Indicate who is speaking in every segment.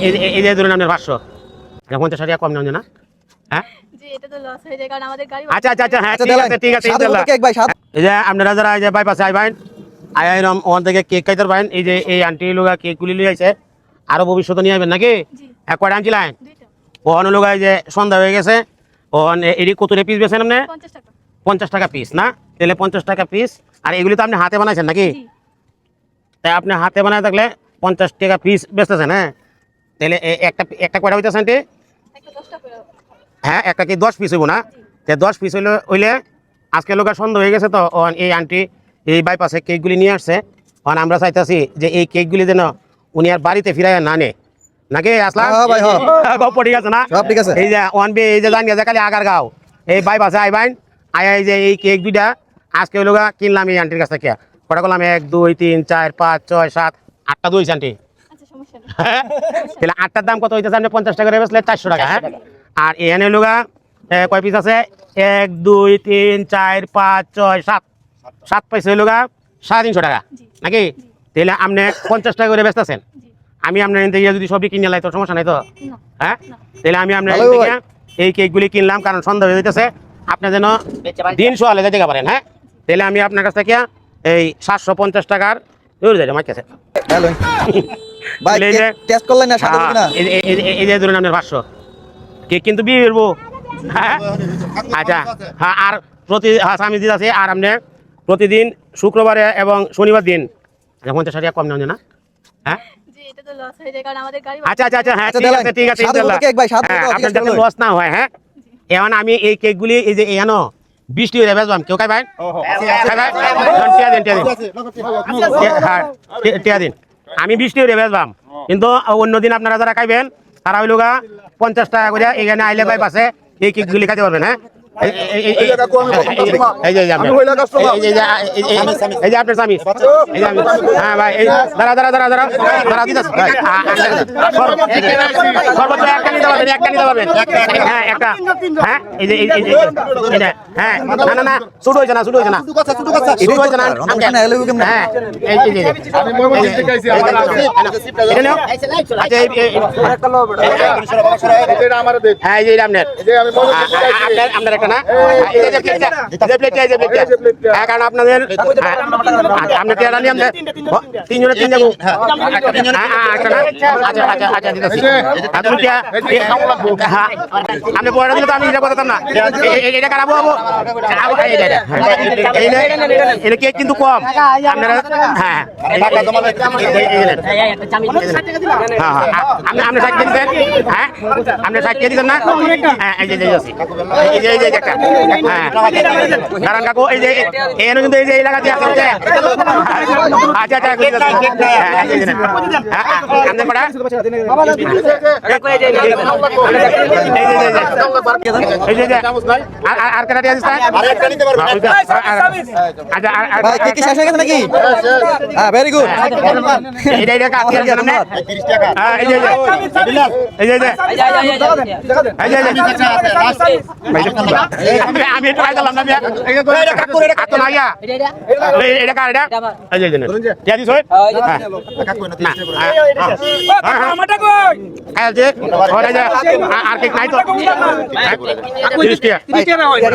Speaker 1: এই যে ধরুন আপনার 500 50 টাকা কম নেন না। হ্যাঁ
Speaker 2: জি, এটা তো লস হয়ে যায় কারণ আমাদের গাড়ি।
Speaker 1: আচ্ছা হ্যাঁ ঠিক আছে ইনশাআল্লাহ। এই যে আপনারা যারা এই যে বাইপাসে আইবেন আইরম ওখান থেকে কেক খাইতে পারেন। এই যে এই আন্টি লোগা কেকগুলি লিয়ে আইছে, আরো ভবিষ্যতে নিয়ে আইবেন নাকি? এক কয়টা আনছিলেন?
Speaker 2: দুইটা।
Speaker 1: ওখানে লোগা এই যে সন্ধ্যা হয়ে গেছে, ওখানে এডি কত পিস বেছেন আপনি?
Speaker 2: 50 টাকা।
Speaker 1: 50 টাকা পিস না, তাহলে 50 টাকা পিস। আর এগুলি তো আপনি হাতে বানাইছেন নাকি?
Speaker 2: জি।
Speaker 1: তাই আপনি হাতে বানায় থাকলে 50 টাকা পিস বেচতেছেন। হ্যাঁ তাহলে একটা কয়টা হইতেছে আন্টি?
Speaker 2: একটা 10 টাকা করে।
Speaker 1: হ্যাঁ একটা কি 10 পিস হইব না? তে 10 পিস হইলে আজকে লোকের সন্ধ্যা হয়ে গেছে তো এই আন্টি এই বাইপাসে কেকগুলি নিয়ে আসছে। আমরা চাইতেছি যে এই কেকগুলি যেন উনি আর বাড়িতে ফিরাই না নে নাকি আসলাম ঠিক আছে না? এই যে ওয়ান বি এই যে জানি যে খালি আগার গাও এই বাইপাসে আইবাইন আয় এই যে এই কেক দুইটা আজকে ওই লোক কিনলাম এই আন্টির কাছ থেকে। কটা করলাম 1 2 3 4 5 6 7 8টা দুইছে আন্টি।
Speaker 2: আচ্ছা সমস্যা নেই।
Speaker 1: তাহলে 8টার দাম কত হইতেছে? আপনি 50 টাকা করে বেচলে 400 টাকা। হ্যাঁ আর এখানে লোগা কয় পিস আছে? 1 2 3 4 5 6 7 7 পয়সা লোগা 350 টাকা নাকি? তাহলে আপনি 50 টাকা করে বেচতেছেন। আমি আপনার এখান থেকে যদি সবই কিনে লাই তো সমস্যা নাই তো? হ্যাঁ তাহলে আমি আপনার এখান থেকে এই কেকগুলি কিনলাম কারণ সন্ধ্যা হয়ে যেতেছে, আপনি যেন দিন সোয়ালে যেতে পারেন। হ্যাঁ তাহলে আমি আপনার কাছ থেকে এই 750 টাকার আমার কাছে এই যে ধরুন আপনার 500 কেক কিন্তু বিয়ে করবো। হ্যাঁ আচ্ছা হ্যাঁ আর আমি দিতে আছে। আর আপনি প্রতিদিন শুক্রবারে এবং শনিবার দিন 50 টাকা কম নেন না। হ্যাঁ
Speaker 2: জি, এটা তো লস হয়ে যায় কারণ আমাদের গাড়ি।
Speaker 1: আচ্ছা হ্যাঁ ঠিক আছে ইনশাআল্লাহ। আপনার যাতে লস না হয়। হ্যাঁ এখন আমি এই কেকগুলি এই যে এনো 20 টাকা বেচবাম, কেউ খাই ভাই টিয়া দিন আমি 20 টাকা বেচবাম, কিন্তু অন্যদিন আপনারা যারা খাইবেন তারা হইল 50 টাকা করে এখানে আইলে ভাই পাশে এই কেকগুলি খাইতে পারবেন। হ্যাঁ এই যে আপনার স্বামী হ্যাঁ ভাই দাঁড়া দিতেছে সর্বোচ্চ একটা নিতে পারবেন হ্যাঁ একটা। হ্যাঁ এই যে হ্যাঁ না ছোট হয়েছে না হ্যাঁ হ্যাঁ এই যে আপনার একটা না কারণ আপনাদের আপনি টিয়ারা নিয়ে আমাদের তিনজনের তিন যাবো আপনি পয়সা দিলে তো আমি এটা করতাম না। এটা খারাপ হবো এটা কেক কিন্তু কম আপনারা। হ্যাঁ আপনি সাইড দিচ্ছেন। হ্যাঁ আপনি সাইড দিচ্ছেন না। হ্যাঁ এই যে একটা হ্যাঁ কারণ কাকু এই যে এখানে কিন্তু এই যে এলাকা দিয়ে আছে। আচ্ছা আর কেটা দিয়ে দিস নাকি? ভেরি গুড আমি একটু আইতালাম না এটা কাকু এটা কাকু না ইয়া এটা কার এটা এই যে দিয়া দিছ না আমাটা কই আয় যে ওরে যে আর কেক নাই তো 30 টাকা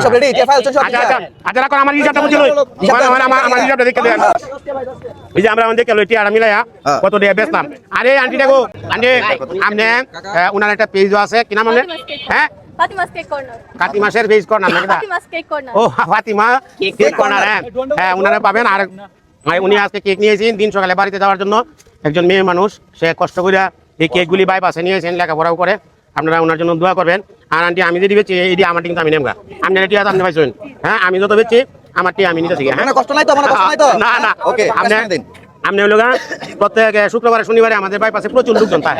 Speaker 1: সব রেডি ফাইল চল আচ্ছা রাখো আমার হিসাবটা বুঝিল আমার হিসাবটা দেখে দেন। এই যে আমরা দেখে লইটি আর মিলায়া কত দিয়ে বেচলাম। আরে আন্টি দেখো আন্টি আপনি উনার একটা পেজও আছে কি নাম আপনি? হ্যাঁ
Speaker 2: ফাতিমাস কেক কর্নার।
Speaker 1: ফাতিমাসের পেজ কর্নার নাকি?
Speaker 2: ফাতিমাস কেক কর্নার।
Speaker 1: ও ফাতিমা কেক কর্নার। হ্যাঁ উনারা পাবেন। আর উনি আজকে কেক নিয়েছেন দিন সকালে বাড়িতে যাওয়ার জন্য। একজন মেয়ে মানুষ, সে কষ্ট করে এই কেকগুলি বাইপাসে নিয়েছেন, লেখাপড়াও করে। আপনারা ওনার জন্য দোয়া করবেন। আর আন্টি আমি যদি বেচি এটি আমার কিন্তু আমি নেমগা আপনি টিয়া আপনি পাইছেন। হ্যাঁ আমি যত বেচি আমার টিয়া আমি নিতেছি।
Speaker 3: কষ্ট নাই তো
Speaker 1: না ওকে আপনি হলো প্রত্যেক শুক্রবারে শনিবারে আমাদের বাইপাসে প্রচুর লোকজন পায়।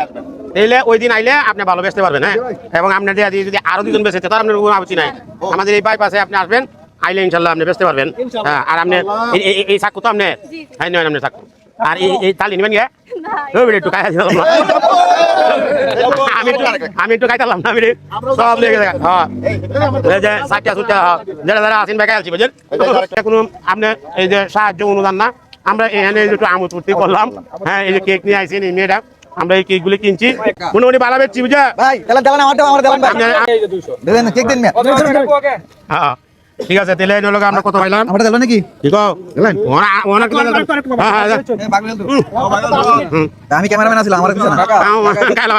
Speaker 1: তাইলে ওই দিন আইলে আপনি ভালো বেচতে পারবেন। হ্যাঁ এবং আপনার যদি আরো দুজন বেচে তার আপনার কোনো আপত্তি নাই। আমাদের এই বাইপাসে আপনি আসবেন, আইলে ইনশাল্লাহ আপনি বেচতে পারবেন। হ্যাঁ আর আপনি এই চাকু তো আপনি হ্যাঁ নেন আপনার চাকু। আর এই তালি নেবেন গিয়ে একটু খাই আমি একটু খাইতাম না সব লেগে যায়। হ্যাঁ চারটা সুটা যারা যারা আসেন বেকার আছি বুঝলেন। কোনো আপনি এই যে সাহায্য অনুদান না, আমরা এখানে একটু আমোদ ফুর্তি করলাম। হ্যাঁ এই যে কেক নিয়ে আইসেন এই মেয়েটা আমরা এই কেকগুলি কিনছি মোটামুটি ভালো বেচছি বুঝা
Speaker 3: ভাই তাহলে দেবেন আমার দেবেন ভাই দেবেন কেক দিন
Speaker 1: হ্যাঁ ঠিক আছে তাহলে এই লোক আমরা কত পাইলাম
Speaker 3: আমারটা দেবেন নাকি
Speaker 1: ঠিক আছে ওনা
Speaker 3: আমি ক্যামেরাম্যান আছিলাম আমার কিছু না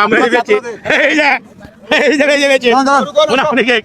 Speaker 1: আমরা বেচছি এই যে বেচছি মোটামুটি কেক